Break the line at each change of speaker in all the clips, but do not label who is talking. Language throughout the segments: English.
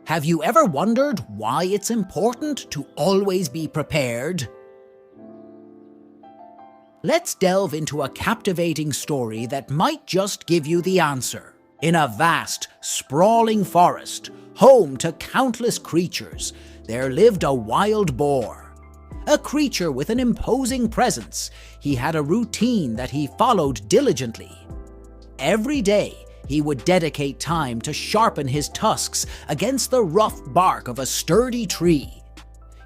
Have you ever wondered why it's important to always be prepared? Let's delve into a captivating story that might just give you the answer. In a vast, sprawling forest, home to countless creatures, there lived a wild boar. A creature with an imposing presence, he had a routine that he followed diligently. Every day, he would dedicate time to sharpen his tusks against the rough bark of a sturdy tree.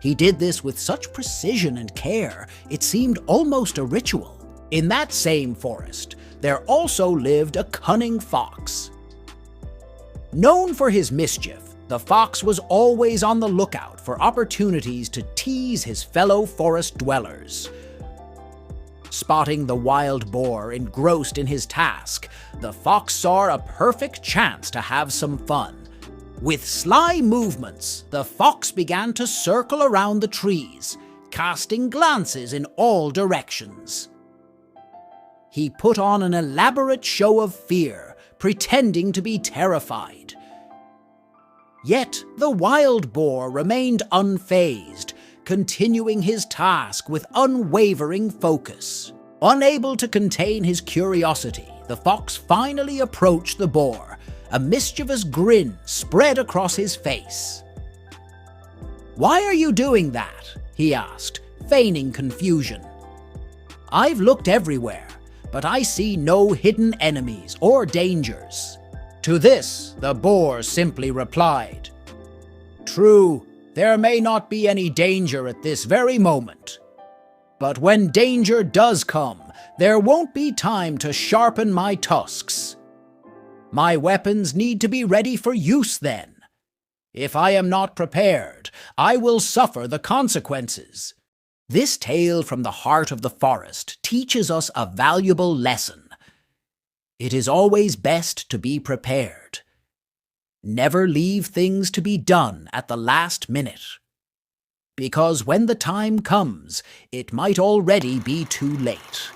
He did this with such precision and care, it seemed almost a ritual. In that same forest, there also lived a cunning fox. Known for his mischief, the fox was always on the lookout for opportunities to tease his fellow forest dwellers. Spotting the wild boar engrossed in his task, the fox saw a perfect chance to have some fun. With sly movements, the fox began to circle around the trees, casting glances in all directions. He put on an elaborate show of fear, pretending to be terrified. Yet the wild boar remained unfazed, continuing his task with unwavering focus. Unable to contain his curiosity, the fox finally approached the boar. A mischievous grin spread across his face. "Why are you doing that?" he asked, feigning confusion. "I've looked everywhere, but I see no hidden enemies or dangers." To this, the boar simply replied, "True, there may not be any danger at this very moment. But when danger does come, there won't be time to sharpen my tusks. My weapons need to be ready for use then. If I am not prepared, I will suffer the consequences." This tale from the heart of the forest teaches us a valuable lesson. It is always best to be prepared. Never leave things to be done at the last minute. Because when the time comes, it might already be too late.